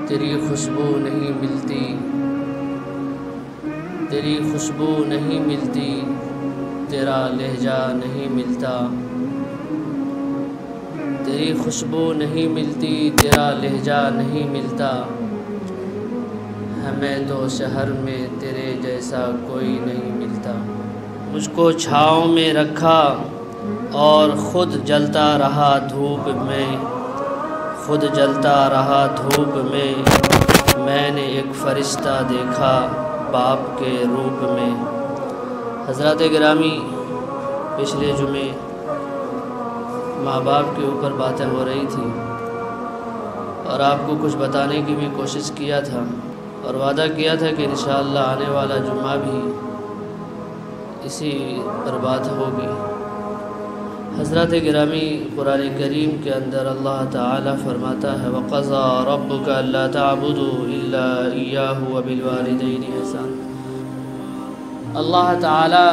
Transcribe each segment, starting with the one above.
تیری خوشبو نہیں ملتی، تیری خوشبو نہیں ملتی، تیرا لہجہ نہیں ملتا، تیری خوشبو نہیں ملتی، تیرا لہجہ نہیں ملتا، ہمیں تو شہر میں تیرے جیسا کوئی نہیں ملتا۔ مجھ کو چھاؤں میں رکھا اور خود جلتا رہا دھوپ میں، خود جلتا رہا دھوپ میں، میں نے ایک فرشتہ دیکھا باپ کے روپ میں۔ حضرات گرامی، پچھلے جمعے ماں باپ کے اوپر باتیں ہو رہی تھی اور آپ کو کچھ بتانے کی بھی کوشش کیا تھا اور وعدہ کیا تھا کہ انشاءاللہ آنے والا جمعہ بھی اسی پر بات ہوگی۔ حضرات گرامی، قرآن کریم کے اندر اللہ تعالی فرماتا ہے وَقَضَىٰ رَبُّكَ أَلَّا تَعْبُدُوا إِلَّا إِيَّاهُ وَبِالْوَالِدَيْنِ إِحْسَانًا۔ اللہ تعالی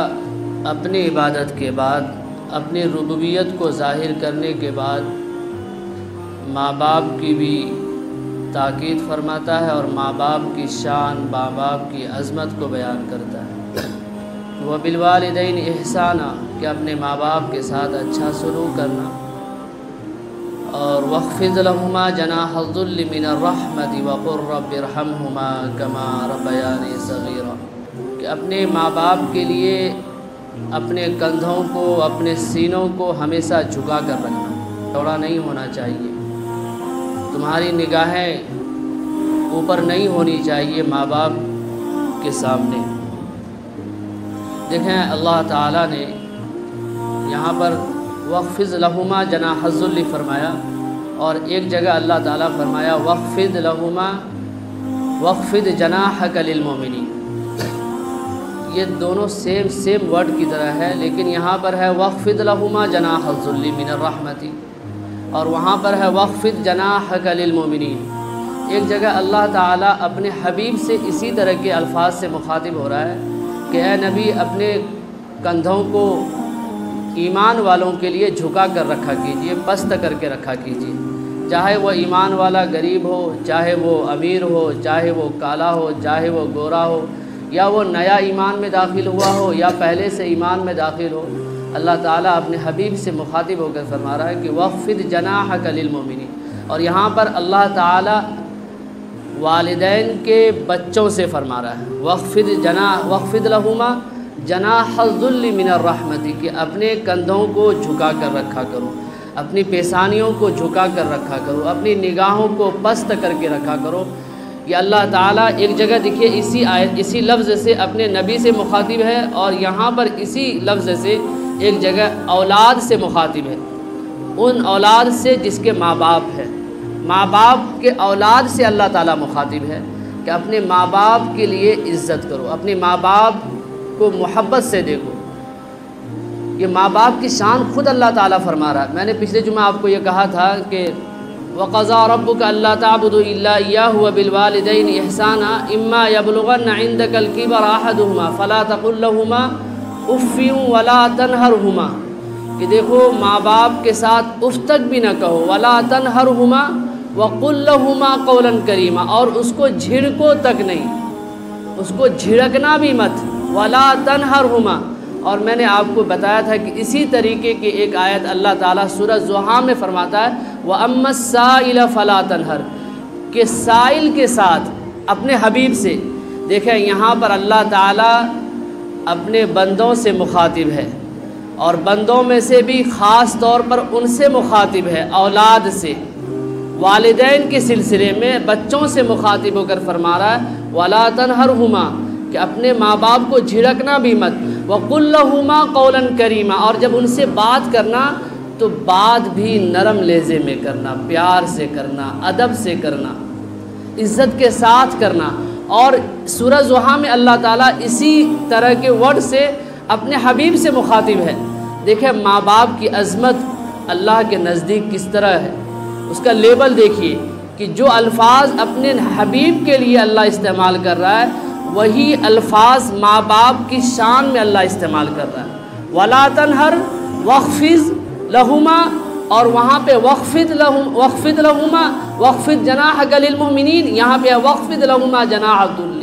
اپنی عبادت کے بعد، اپنی ربوبیت کو ظاہر کرنے کے بعد ماں باپ کی بھی تاکید فرماتا ہے اور ماں باپ کی شان، ماں باپ کی عظمت کو بیان کرتا ہے۔ وَبِالْوَالِدَيْنِ إِحْسَانًا کہ اپنے ماں باپ کے ساتھ اچھا سلوک کرنا، اور وَاخْفِضْ لَهُمَا جَنَاحَ الذُّلِّ مِنَ الرَّحْمَةِ وَقُلْ رَبِّ ارْحَمْهُمَا كَمَا رَبَّيَانِي صَغِيرًا کہ اپنے ماں باپ کے لیے اپنے کندھوں کو، اپنے سینوں کو ہمیشہ جھکا کر رکھنا، چوڑا نہیں ہونا چاہیے، تمہاری نگاہیں اوپر نہیں ہونی چاہیے ماں باپ کے سامنے۔ دیکھیں اللہ تعالیٰ نے یہاں پر وَاخْفِضْ لَهُمَا جَنَاحَ الذُّلِّ فرمایا، اور ایک جگہ اللہ تعالیٰ فرمایا وَاخْفِضْ لَهُمَا وَاخْفِضْ جَنَاحَكَ لِلْمُؤْمِنِينَ۔ یہ دونوں سیم ورڈ کی طرح ہے، لیکن یہاں پر ہے وَاخْفِضْ لَهُمَا جَنَاحَ الذُّلِّ مِنَ الرَّحْمَةِ، اور وہاں پر ہے وَاخْفِضْ جَنَاحَكَ لِلْمُؤْمِنِينَ۔ ایک جگہ اللہ تعالیٰ اپنے حبیب سے اسی طرح کے الفاظ سے مخاطب ہو رہا ہے کہ اے نبی اپنے کندھوں کو ایمان والوں کے لیے جھکا کر رکھا کیجئے، پست کر کے رکھا کیجئے، چاہے وہ ایمان والا غریب ہو، چاہے وہ امیر ہو، چاہے وہ کالا ہو، چاہے وہ گورا ہو، یا وہ نیا ایمان میں داخل ہوا ہو یا پہلے سے ایمان میں داخل ہو۔ اللہ تعالیٰ اپنے حبیب سے مخاطب ہو کر فرما رہا ہے کہ وَاخْفِضْ جَنَاحَكَ لِلْمُؤْمِنِينَ، اور یہاں پر اللہ تعالیٰ والدین کے بچوں سے فرما رہا ہے وَاخْفِضْ لَهُمَا جَنَاحَ الذُّلِّ مِنَ الرَّحْمَةِ کہ اپنے کندھوں کو جھکا کر رکھا کرو، اپنی پیشانیوں کو جھکا کر رکھا کرو، اپنی نگاہوں کو پست کر کے رکھا کرو۔ یہ اللہ تعالیٰ ایک جگہ دیکھیے اسی لفظ سے اپنے نبی سے مخاطب ہے، اور یہاں پر اسی لفظ سے ایک جگہ اولاد سے مخاطب ہے، ان اولاد سے جس کے ماں باپ ہے، ماں باپ کے اولاد سے اللہ تعالیٰ مخاطب ہے کہ اپنے ماں باپ کے لیے عزت کرو، اپنے ماں باپ کو محبت سے دیکھو۔ یہ ماں باپ کی شان خود اللہ تعالیٰ فرما رہا ہے۔ میں نے پچھلے جمعہ آپ کو یہ کہا تھا کہ وَقَضَىٰ رَبُّكَ أَلَّا تَعْبُدُوا إِلَّا إِيَّاهُ وَبِالْوَالِدَيْنِ إِحْسَانًا إِمَّا يَبْلُغَنَّ عِندَكَ الْكِبَرَ أَحَدُهُمَا فَلَا تَقُل لَّهُمَا أُفٍّ وَلَا تَنْهَرْهُمَا کہ دیکھو ماں باپ کے ساتھ اف تک بھی نہ کہو، وَلَا تَنْهَرْهُمَا وَقُل لَّهُمَا قَوْلًا كَرِيمًا، اور اس کو جھڑکو تک نہیں، اس کو جھڑکنا بھی مت، وَلَا تَنْهَرْهُمَا۔ اور میں نے آپ کو بتایا تھا کہ اسی طریقے کی ایک آیت اللہ تعالیٰ سورہ زحا میں فرماتا ہے وَأَمَّا السَّائِلَ فَلَا تَنْهَرْ کہ سائل کے ساتھ اپنے حبیب سے، دیکھیں یہاں پر اللہ تعالیٰ اپنے بندوں سے مخاطب ہے، اور بندوں میں سے بھی خاص طور پر ان سے مخاطب ہے اولاد سے، والدین کے سلسلے میں بچوں سے مخاطب ہو کر فرما رہا ہے وَلَا تَنْهَرْهُمَا کہ اپنے ماں باپ کو جھڑکنا بھی مت، وَقُلْ لَهُمَا قَوْلًا كَرِيمًا اور جب ان سے بات کرنا تو بات بھی نرم لہجے میں کرنا، پیار سے کرنا، ادب سے کرنا، عزت کے ساتھ کرنا۔ اور سورہ زحا میں اللہ تعالیٰ اسی طرح کے ورڈ سے اپنے حبیب سے مخاطب ہے۔ دیکھیں ماں باپ کی عظمت اللہ کے نزدیک کس طرح ہے، اس کا لیبل دیکھیے کہ جو الفاظ اپنے حبیب کے لیے اللہ استعمال کر رہا ہے وہی الفاظ ماں باپ کی شان میں اللہ استعمال کر رہا ہے۔ وَلَا تَنْهَرْ وَاخْفِضْ لَهُمَا، اور وہاں پہ وخفض لہما وخفض جناحک للمؤمنین، یہاں پہ وخفض لہما جناح الذل،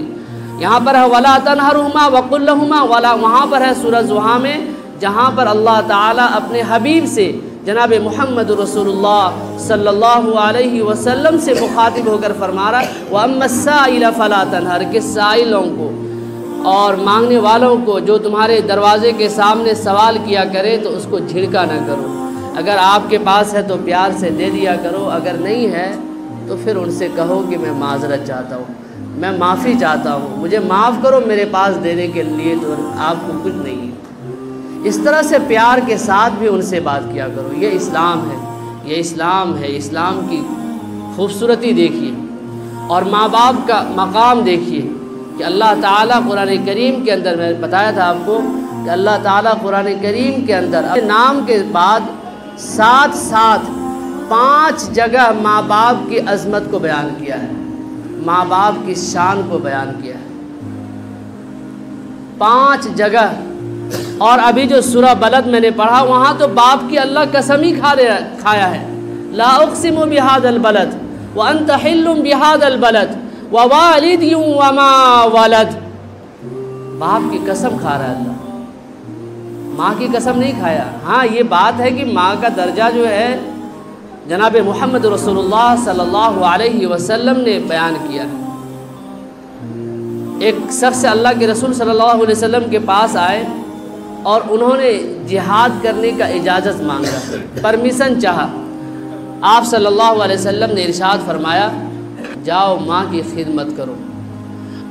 یہاں پر ہے ولا تنہرہما وقل لہما ولا، وہاں پر ہے سورہ زحا میں جہاں پر اللہ تعالیٰ اپنے حبیب سے جناب محمد رسول اللہ صلی اللہ علیہ وسلم سے مخاطب ہو کر فرما رہا ہے وَأَمَّا السَّائِلَ فَلَا تَنْهَرْ، کہ سائلوں کو اور مانگنے والوں کو جو تمہارے دروازے کے سامنے سوال کیا کرے تو اس کو جھڑکا نہ کرو، اگر آپ کے پاس ہے تو پیار سے دے دیا کرو، اگر نہیں ہے تو پھر ان سے کہو کہ میں معذرت چاہتا ہوں، میں معافی چاہتا ہوں، مجھے معاف کرو، میرے پاس دینے کے لیے تو آپ کو کچھ نہیں ہے۔ اس طرح سے پیار کے ساتھ بھی ان سے بات کیا کرو، یہ اسلام ہے، یہ اسلام ہے۔ اسلام کی خوبصورتی دیکھیے اور ماں باپ کا مقام دیکھیے کہ اللہ تعالیٰ قرآن کریم کے اندر، میں نے بتایا تھا آپ کو کہ اللہ تعالیٰ قرآن کریم کے اندر اپنے نام کے بعد ساتھ 5 جگہ ماں باپ کی عظمت کو بیان کیا ہے، ماں باپ کی شان کو بیان کیا ہے 5 جگہ۔ اور ابھی جو سورہ بلد میں نے پڑھا وہاں تو باپ کی اللہ قسم ہی کھایا ہے، لا اقسم بهذا البلد وانت حل بهذا البلد ووالد وما ولد، باپ کی قسم کھا رہا ہے اللہ، ماں کی قسم نہیں کھایا۔ ہاں یہ بات ہے کہ ماں کا درجہ جو ہے جناب محمد رسول اللہ صلی اللہ علیہ وسلم نے بیان کیا ہے۔ ایک شخص اللہ کے رسول صلی اللہ علیہ وسلم کے پاس آئے اور انہوں نے جہاد کرنے کا اجازت مانگا، پرمیشن چاہا۔ آپ صلی اللہ علیہ وسلم نے ارشاد فرمایا جاؤ ماں کی خدمت کرو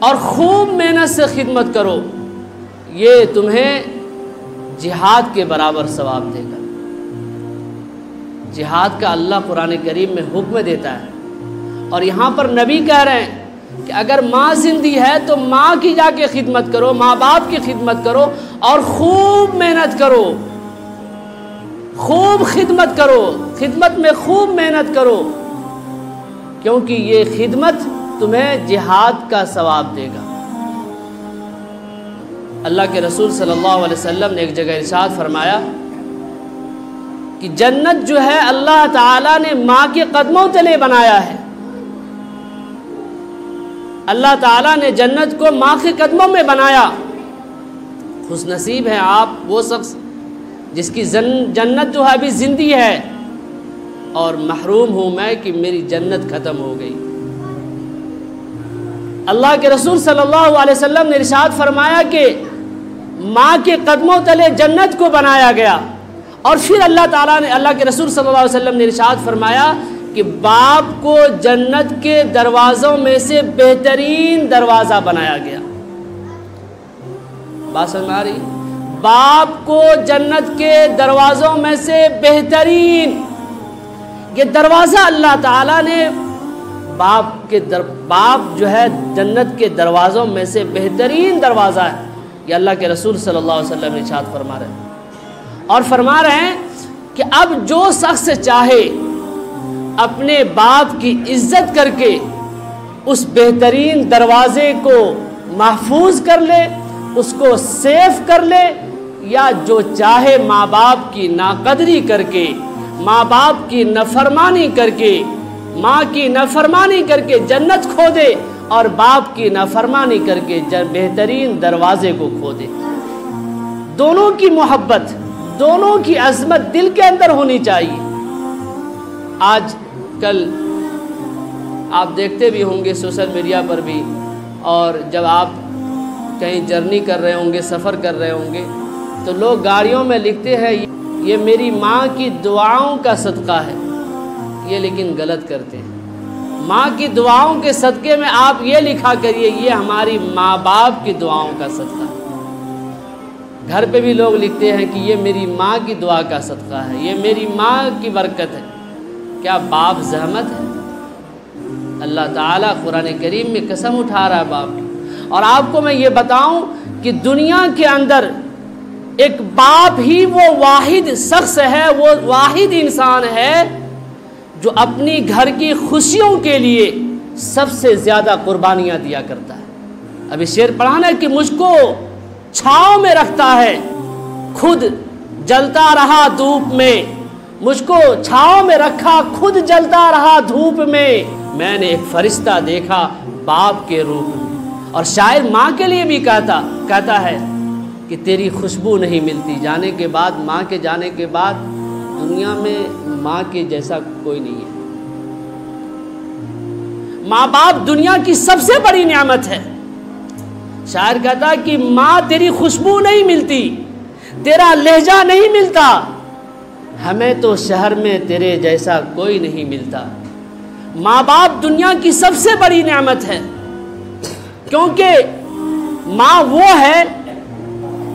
اور خوب محنت سے خدمت کرو، یہ تمہیں جہاد کے برابر ثواب دے گا۔ جہاد کا اللہ قرآن کریم میں حکم دیتا ہے، اور یہاں پر نبی کہہ رہے ہیں کہ اگر ماں زندہ ہے تو ماں کی جا کے خدمت کرو، ماں باپ کی خدمت کرو اور خوب محنت کرو، خوب خدمت کرو، خدمت میں خوب محنت کرو، کیونکہ یہ خدمت تمہیں جہاد کا ثواب دے گا۔ اللہ کے رسول صلی اللہ علیہ وسلم نے ایک جگہ ارشاد فرمایا کہ جنت جو ہے اللہ تعالیٰ نے ماں کے قدموں تلے بنایا ہے، اللہ تعالیٰ نے جنت کو ماں کے قدموں میں بنایا۔ خوش نصیب ہے آپ وہ شخص جس کی جنت جو ہے ابھی زندہ ہے، اور محروم ہوں میں کہ میری جنت ختم ہو گئی۔ اللہ کے رسول صلی اللہ علیہ وسلم نے ارشاد فرمایا کہ ماں کے قدموں تلے جنت کو بنایا گیا، اور پھر اللہ تعالیٰ نے، اللہ کے رسول صلی اللہ علیہ وسلم نے ارشاد فرمایا کہ باپ کو جنت کے دروازوں میں سے بہترین دروازہ بنایا گیا۔ بات سمجھ میں آ رہی؟ باپ کو جنت کے دروازوں میں سے بہترین، یہ دروازہ اللہ تعالیٰ نے باپ جو ہے جنت کے دروازوں میں سے بہترین دروازہ ہے، یہ اللہ کے رسول صلی اللہ علیہ وسلم نے ارشاد فرما رہے ہیں۔ اور فرما رہے ہیں کہ اب جو شخص چاہے اپنے باپ کی عزت کر کے اس بہترین دروازے کو محفوظ کر لے، اس کو سیف کر لے، یا جو چاہے ماں باپ کی ناقدری کر کے، ماں باپ کی نافرمانی کر کے، ماں کی نافرمانی کر کے جنت کھو دے، اور باپ کی نافرمانی کر کے بہترین دروازے کو کھو دے۔ دونوں کی محبت، دونوں کی عظمت دل کے اندر ہونی چاہیے۔ آج کل آپ دیکھتے بھی ہوں گے سوشل میڈیا پر بھی، اور جب آپ کہیں جرنی کر رہے ہوں گے، سفر کر رہے ہوں گے، تو لوگ گاڑیوں میں لکھتے ہیں یہ میری ماں کی دعاؤں کا صدقہ ہے، یہ لیکن غلط کرتے ہیں۔ ماں کی دعاؤں کے صدقے میں آپ یہ لکھا کریے یہ ہماری ماں باپ کی دعاؤں کا صدقہ ہے۔ گھر پہ بھی لوگ لکھتے ہیں کہ یہ میری ماں کی دعا کا صدقہ ہے، یہ میری ماں کی برکت ہے۔ کیا باپ زحمت ہے؟ اللہ تعالیٰ قرآن کریم میں قسم اٹھا رہا ہے باپ کی۔ اور آپ کو میں یہ بتاؤں کہ دنیا کے اندر ایک باپ ہی وہ واحد شخص ہے، وہ واحد انسان ہے جو اپنی گھر کی خوشیوں کے لیے سب سے زیادہ قربانیاں دیا کرتا ہے۔ ابھی شعر پڑھانا کہ مجھ کو چھاؤں میں رکھتا ہے، خود جلتا رہا دھوپ میں، مجھ کو چھاؤں میں رکھا، خود جلتا رہا دھوپ میں، میں نے ایک فرشتہ دیکھا باپ کے روپ میں۔ اور شاعر ماں کے لیے بھی کہتا ہے کہ تیری خوشبو نہیں ملتی، جانے کے بعد، ماں کے جانے کے بعد دنیا میں ماں کے جیسا کوئی نہیں ہے۔ ماں باپ دنیا کی سب سے بڑی نعمت ہے۔ شاعر کہتا ہے کہ ماں تیری خوشبو نہیں ملتی، تیرا لہجہ نہیں ملتا، ہمیں تو شہر میں تیرے جیسا کوئی نہیں ملتا۔ ماں باپ دنیا کی سب سے بڑی نعمت ہے، کیونکہ ماں وہ ہے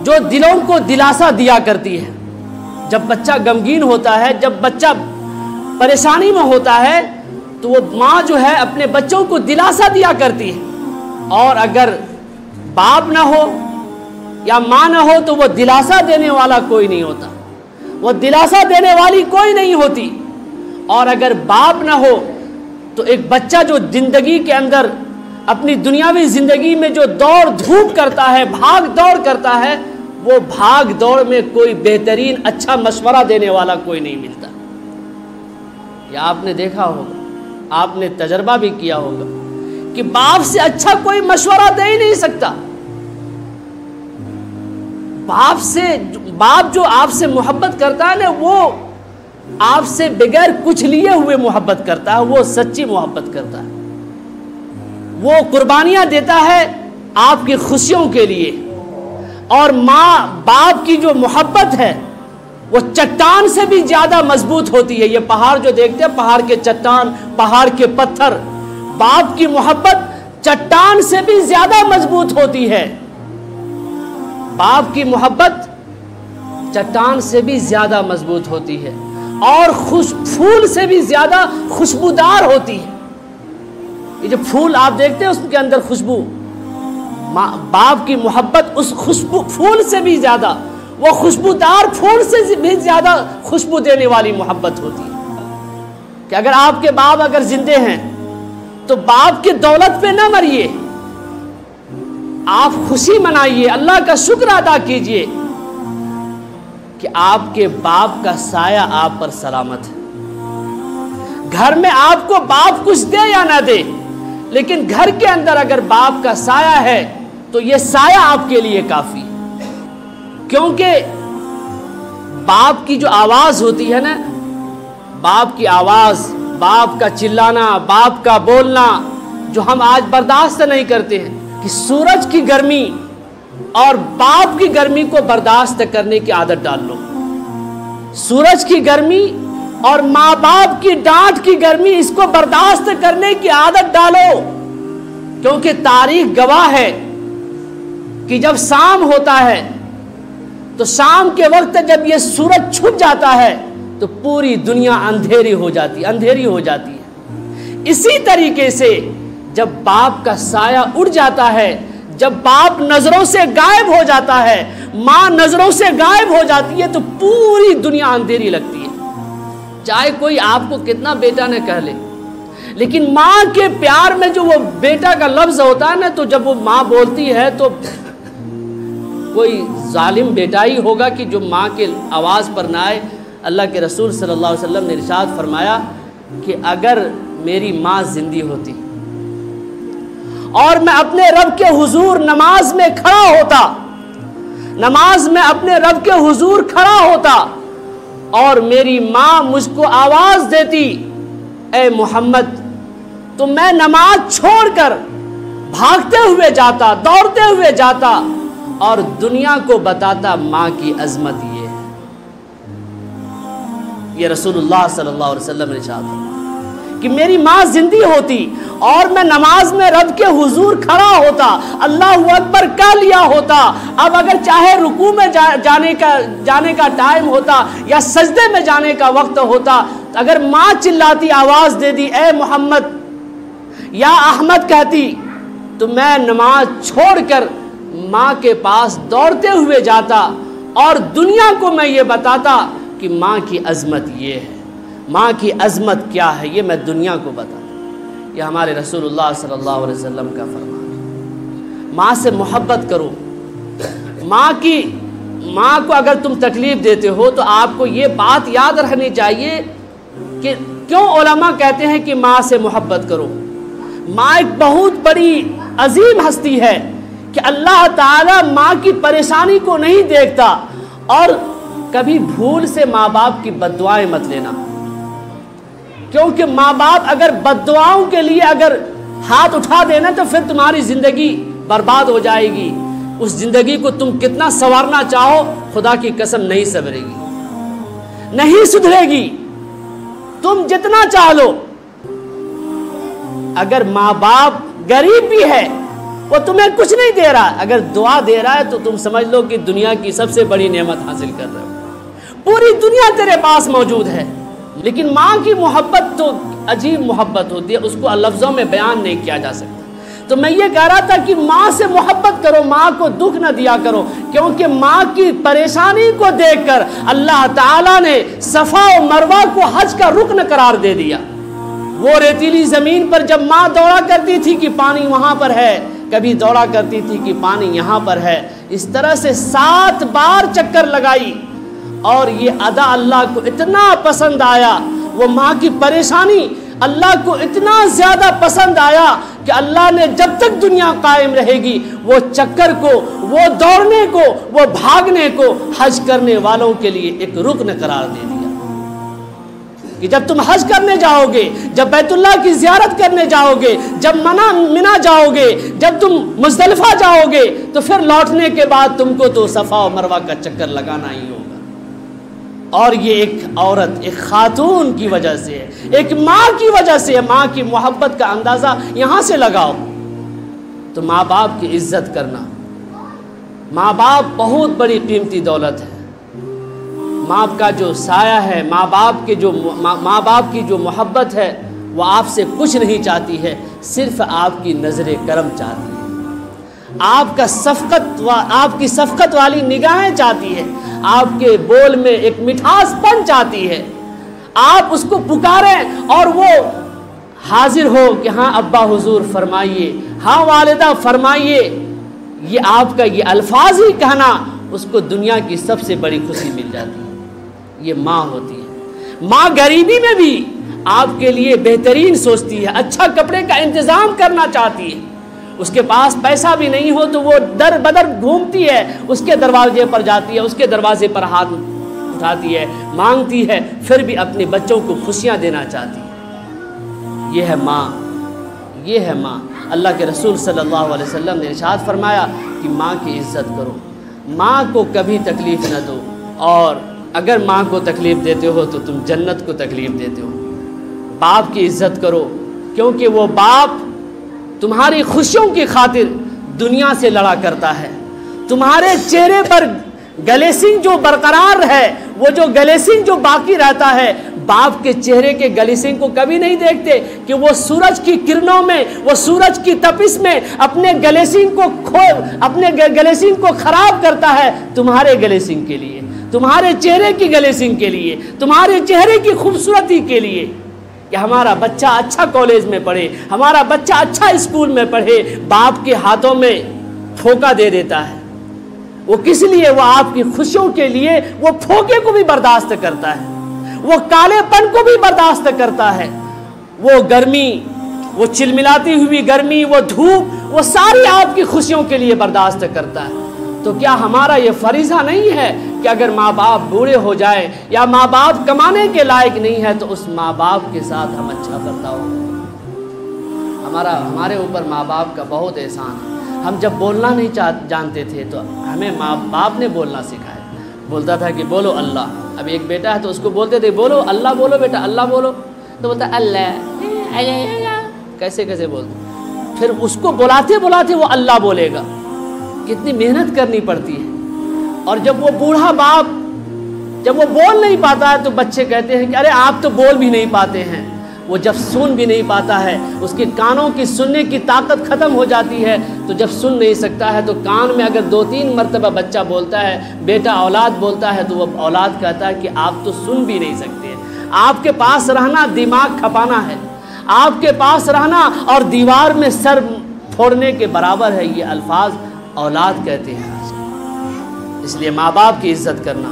جو دلوں کو دلاسا دیا کرتی ہے۔ جب بچہ غمگین ہوتا ہے، جب بچہ پریشانی میں ہوتا ہے، تو وہ ماں جو ہے اپنے بچوں کو دلاسا دیا کرتی ہے۔ اور اگر باپ نہ ہو یا ماں نہ ہو تو وہ دلاسا دینے والا کوئی نہیں ہوتا، وہ دلاسا دینے والی کوئی نہیں ہوتی۔ اور اگر باپ نہ ہو تو ایک بچہ جو زندگی کے اندر اپنی دنیاوی زندگی میں جو دوڑ دھوپ کرتا ہے، بھاگ دوڑ کرتا ہے، وہ بھاگ دوڑ میں کوئی بہترین اچھا مشورہ دینے والا کوئی نہیں ملتا۔ یہ آپ نے دیکھا ہوگا، آپ نے تجربہ بھی کیا ہوگا کہ باپ سے اچھا کوئی مشورہ دے ہی نہیں سکتا۔ باپ جو آپ سے محبت کرتا ہے نا، وہ آپ سے بغیر کچھ لیے ہوئے محبت کرتا ہے، وہ سچی محبت کرتا ہے، وہ قربانیاں دیتا ہے آپ کی خوشیوں کے لیے۔ اور ماں باپ کی جو محبت ہے وہ چٹان سے بھی زیادہ مضبوط ہوتی ہے۔ یہ پہاڑ جو دیکھتے ہیں، پہاڑ کے چٹان، پہاڑ کے پتھر، باپ کی محبت چٹان سے بھی زیادہ مضبوط ہوتی ہے۔ باپ کی محبت چٹان سے بھی زیادہ مضبوط ہوتی ہے، اور پھول سے بھی زیادہ خوشبودار ہوتی ہے۔ یہ جو پھول آپ دیکھتے ہیں اس کے اندر خوشبو، باپ کی محبت اس پھول سے بھی زیادہ، وہ خوشبودار پھول سے بھی زیادہ خوشبو دینے والی محبت ہوتی ہے۔ کہ اگر آپ کے باپ اگر زندے ہیں تو باپ کی دولت پہ نہ مریے، آپ خوشی منائیے، اللہ کا شکر ادا کیجئے کہ آپ کے باپ کا سایہ آپ پر سلامت ہے۔ گھر میں آپ کو باپ کچھ دے یا نہ دے، لیکن گھر کے اندر اگر باپ کا سایہ ہے تو یہ سایہ آپ کے لیے کافی ہے۔ کیونکہ باپ کی جو آواز ہوتی ہے نا، باپ کی آواز، باپ کا چلانا، باپ کا بولنا، جو ہم آج برداشت نہیں کرتے ہیں، کہ سورج کی گرمی اور باپ کی گرمی کو برداشت کرنے کی عادت ڈال لو۔ سورج کی گرمی اور ماں باپ کی ڈانٹ کی گرمی، اس کو برداشت کرنے کی عادت ڈالو، کیونکہ تاریخ گواہ ہے کہ جب شام ہوتا ہے تو شام کے وقت جب یہ سورج چھپ جاتا ہے تو پوری دنیا اندھیری ہو جاتی ہے۔ اسی طریقے سے جب باپ کا سایہ اڑ جاتا ہے، جب باپ نظروں سے غائب ہو جاتا ہے، ماں نظروں سے غائب ہو جاتی ہے، تو پوری دنیا اندھیری لگتی ہے۔ چاہے کوئی آپ کو کتنا بیٹا نہ کہہ لے، لیکن ماں کے پیار میں جو وہ بیٹا کا لفظ ہوتا ہے نا، تو جب وہ ماں بولتی ہے تو کوئی ظالم بیٹا ہی ہوگا کہ جو ماں کے آواز پر نہ آئے۔ اللہ کے رسول صلی اللہ علیہ وسلم نے ارشاد فرمایا کہ اگر میری ماں زندہ ہوتی اور میں اپنے رب کے حضور نماز میں اپنے رب کے حضور کھڑا ہوتا اور میری ماں مجھ کو آواز دیتی، اے محمد، تو میں نماز چھوڑ کر بھاگتے ہوئے جاتا، دوڑتے ہوئے جاتا اور دنیا کو بتاتا ماں کی عظمت یہ ہے۔ یہ رسول اللہ صلی اللہ علیہ وسلم نے ارشاد فرمایا کہ میری ماں زندہ ہوتی اور میں نماز میں رب کے حضور کھڑا ہوتا، اللہ اکبر کہہ لیا ہوتا، اب اگر چاہے رکوع میں جانے کا ٹائم ہوتا یا سجدے میں جانے کا وقت ہوتا، اگر ماں چلاتی، آواز دے دی، اے محمد یا احمد کہتی، تو میں نماز چھوڑ کر ماں کے پاس دوڑتے ہوئے جاتا اور دنیا کو میں یہ بتاتا کہ ماں کی عظمت یہ ہے، ماں کی عظمت کیا ہے، یہ میں دنیا کو بتاتا۔ یہ ہمارے رسول اللہ صلی اللہ علیہ وسلم کا فرمان ہے۔ ماں سے محبت کرو، ماں کی ماں کو اگر تم تکلیف دیتے ہو تو آپ کو یہ بات یاد رکھنی چاہیے کہ کیوں علماء کہتے ہیں کہ ماں سے محبت کرو۔ ماں ایک بہت بڑی عظیم ہستی ہے کہ اللہ تعالیٰ ماں کی پریشانی کو نہیں دیکھتا، اور کبھی بھول سے ماں باپ کی بد دعائیں مت لینا، کیونکہ ماں باپ اگر بد دعاؤں کے لیے اگر ہاتھ اٹھا دینا تو پھر تمہاری زندگی برباد ہو جائے گی۔ اس زندگی کو تم کتنا سنوارنا چاہو، خدا کی قسم نہیں سنورے گی، نہیں سدھرے گی، تم جتنا چاہ لو۔ اگر ماں باپ غریب بھی ہے، وہ تمہیں کچھ نہیں دے رہا، اگر دعا دے رہا ہے تو تم سمجھ لو کہ دنیا کی سب سے بڑی نعمت حاصل کر رہے ہو، پوری دنیا تیرے پاس موجود ہے۔ لیکن ماں کی محبت تو عجیب محبت ہوتی ہے، اس کو لفظوں میں بیان نہیں کیا جا سکتا۔ تو میں یہ کہہ رہا تھا کہ ماں سے محبت کرو، ماں کو دکھ نہ دیا کرو، کیونکہ ماں کی پریشانی کو دیکھ کر اللہ تعالیٰ نے صفا و مروہ کو حج کا رکن قرار دے دیا۔ وہ ریتیلی زمین پر جب ماں دوڑا کرتی تھی کہ پانی وہاں پر ہے، کبھی دوڑا کرتی تھی کہ پانی یہاں پر ہے، اس طرح سے 7 بار چکر لگائی، اور یہ ادا اللہ کو اتنا پسند آیا، وہ ماں کی پریشانی اللہ کو اتنا زیادہ پسند آیا کہ اللہ نے جب تک دنیا قائم رہے گی وہ چکر کو، وہ دوڑنے کو، وہ بھاگنے کو حج کرنے والوں کے لیے ایک رکن قرار دے دیا کہ جب تم حج کرنے جاؤ گے، جب بیت اللہ کی زیارت کرنے جاؤ گے، جب منا جاؤ گے، جب تم مزدلفہ جاؤ گے، تو پھر لوٹنے کے بعد تم کو تو صفا و مروہ کا چکر لگانا ہی ہوگا۔ اور یہ ایک عورت، ایک خاتون کی وجہ سے ہے، ایک ماں کی وجہ سے ہے۔ ماں کی محبت کا اندازہ یہاں سے لگاؤ۔ تو ماں باپ کی عزت کرنا، ماں باپ بہت بڑی قیمتی دولت ہے۔ ماں کا جو سایہ ہے، ماں باپ کی جو محبت ہے، وہ آپ سے کچھ نہیں چاہتی ہے، صرف آپ کی نظر کرم چاہتی ہے، آپ کی شفقت والی نگاہیں چاہتی ہے، آپ کے بول میں ایک مٹھاس پن چاہتی ہے۔ آپ اس کو پکاریں اور وہ حاضر ہو کہ ہاں ابا حضور فرمائیے، ہاں والدہ فرمائیے، یہ آپ کا یہ الفاظ ہی کہنا اس کو دنیا کی سب سے بڑی خوشی مل جاتی ہے۔ یہ ماں ہوتی ہے۔ ماں غریبی میں بھی آپ کے لیے بہترین سوچتی ہے، اچھا کپڑے کا انتظام کرنا چاہتی ہے۔ اس کے پاس پیسہ بھی نہیں ہو تو وہ در بدر گھومتی ہے، اس کے دروازے پر جاتی ہے، اس کے دروازے پر ہاتھ اٹھاتی ہے، مانگتی ہے، پھر بھی اپنے بچوں کو خوشیاں دینا چاہتی ہے۔ یہ ہے ماں، یہ ہے ماں۔ اللہ کے رسول صلی اللہ علیہ وسلم نے ارشاد فرمایا کہ ماں کی عزت کرو، ماں کو کبھی تکلیف نہ دو، اور اگر ماں کو تکلیف دیتے ہو تو تم جنت کو تکلیف دیتے ہو۔ باپ کی عزت کرو، کیونکہ وہ باپ تمہاری خوشیوں کی خاطر دنیا سے لڑا کرتا ہے۔ تمہارے چہرے پر گلیسنگ جو برقرار ہے، وہ جو گلیسنگ جو باقی رہتا ہے، باپ کے چہرے کے گلیسنگ کو کبھی نہیں دیکھتے کہ وہ سورج کی کرنوں میں، وہ سورج کی تپش میں اپنے گلیسنگ کو خراب کرتا ہے تمہارے گلیسنگ کے لیے، تمہارے چہرے کی گلیسنگ کے لیے، تمہارے چہرے کی خوبصورتی کے لیے، کہ ہمارا بچہ اچھا کالج میں پڑھے، ہمارا بچہ اچھا اسکول میں پڑھے۔ باپ کے ہاتھوں میں پھوکا دے دیتا ہے، وہ کس لیے؟ وہ آپ کی خوشیوں کے لیے وہ پھوکے کو بھی برداشت کرتا ہے، وہ کالے پن کو بھی برداشت کرتا ہے، وہ گرمی، وہ چلملاتی ہوئی گرمی، وہ دھوپ، وہ ساری آپ کی خوشیوں کے لیے برداشت کرتا ہے۔ تو کیا ہمارا یہ فریضہ نہیں ہے کہ اگر ماں باپ بوڑھے ہو جائے یا ماں باپ کمانے کے لائق نہیں ہے تو اس ماں باپ کے ساتھ ہم اچھا برتاؤ کریں؟ ہمارے اوپر ماں باپ کا بہت احسان ہے۔ ہم جب بولنا نہیں جانتے تھے تو ہمیں ماں باپ نے بولنا سکھایا، بولتا تھا کہ بولو اللہ۔ اب ایک بیٹا ہے تو اس کو بولتے تھے بولو اللہ، بولو بیٹا اللہ بولو، تو بولتا اللہ، کیسے کیسے بولتے، پھر اس کو بلاتے بلاتے وہ اللہ بولے گا۔ کتنی محنت کرنی پڑتی ہے۔ اور جب وہ بوڑھا باپ جب وہ بول نہیں پاتا ہے تو بچے کہتے ہیں کہ ارے آپ تو بول بھی نہیں پاتے ہیں۔ وہ جب سن بھی نہیں پاتا ہے، اس کے کانوں کی سننے کی طاقت ختم ہو جاتی ہے، تو جب سن نہیں سکتا ہے تو کان میں اگر 2-3 مرتبہ بچہ بولتا ہے، بیٹا اولاد بولتا ہے، تو وہ اولاد کہتا ہے کہ آپ تو سن بھی نہیں سکتے، آپ کے پاس رہنا دماغ کھپانا ہے، آپ کے پاس رہنا اور دیوار میں سر پھوڑنے کے برابر ہے۔ یہ الفاظ اولاد کہتے ہیں۔ اس لیے ماں باپ کی عزت کرنا،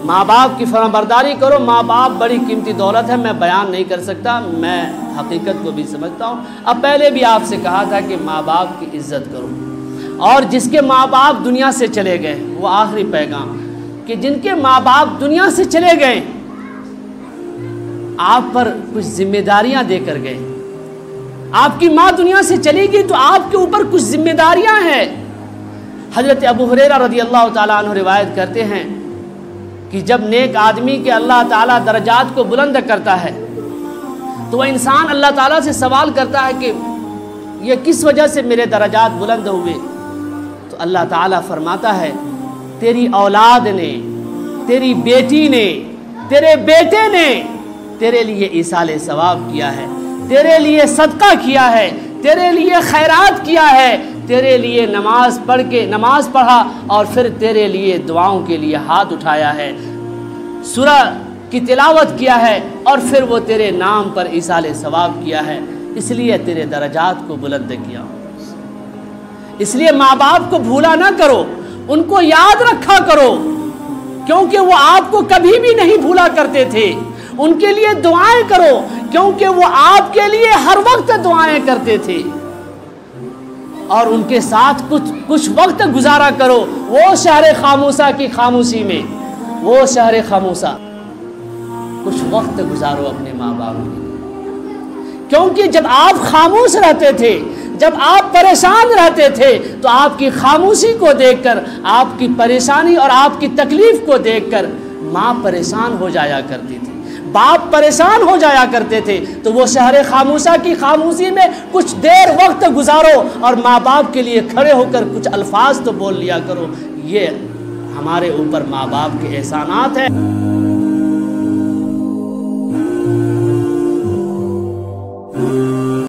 ماں باپ کی فرمانبرداری کرو۔ ماں باپ بڑی قیمتی دولت ہے، میں بیان نہیں کر سکتا، میں حقیقت کو بھی سمجھتا ہوں۔ اب پہلے بھی آپ سے کہا تھا کہ ماں باپ کی عزت کرو، اور جس کے ماں باپ دنیا سے چلے گئے، وہ آخری پیغام کہ جن کے ماں باپ دنیا سے چلے گئے، آپ پر کچھ ذمہ داریاں دے کر گئے۔ آپ کی ماں دنیا سے چلی گئی تو آپ کے اوپر کچھ ذمہ داریاں ہیں۔ حضرت ابو ہریرہ رضی اللہ تعالیٰ عنہ روایت کرتے ہیں کہ جب نیک آدمی کے اللہ تعالیٰ درجات کو بلند کرتا ہے تو وہ انسان اللہ تعالیٰ سے سوال کرتا ہے کہ یہ کس وجہ سے میرے درجات بلند ہوئے؟ تو اللہ تعالیٰ فرماتا ہے تیری اولاد نے، تیری بیٹی نے، تیرے بیٹے نے تیرے لیے ایصال ثواب کیا ہے، تیرے لیے صدقہ کیا ہے، تیرے لیے خیرات کیا ہے، تیرے لیے نماز پڑھا اور پھر تیرے لیے دعاؤں کے لیے ہاتھ اٹھایا ہے، سورہ کی تلاوت کیا ہے، اور پھر وہ تیرے نام پر ایصال ثواب کیا ہے، اس لیے تیرے درجات کو بلند کیا۔ اس لیے ماں باپ کو بھولا نہ کرو، ان کو یاد رکھا کرو، کیونکہ وہ آپ کو کبھی بھی نہیں بھولا کرتے تھے۔ ان کے لیے دعائیں کرو، کیونکہ وہ آپ کے لیے ہر وقت دعائیں کرتے تھے، اور ان کے ساتھ کچھ وقت گزارا کرو۔ وہ شہر خاموشہ کی خاموشی میں، وہ شہر خاموشہ، کچھ وقت گزارو اپنے ماں باپ کے، کیونکہ جب آپ خاموش رہتے تھے، جب آپ پریشان رہتے تھے تو آپ کی خاموشی کو دیکھ کر، آپ کی پریشانی اور آپ کی تکلیف کو دیکھ کر ماں پریشان ہو جایا کرتی تھی، باپ پریشان ہو جایا کرتے تھے۔ تو وہ شہر خاموشہ کی خاموشی میں کچھ دیر وقت گزارو اور ماں باپ کے لیے کھڑے ہو کر کچھ الفاظ تو بول لیا کرو۔ یہ ہمارے اوپر ماں باپ کے احسانات ہیں۔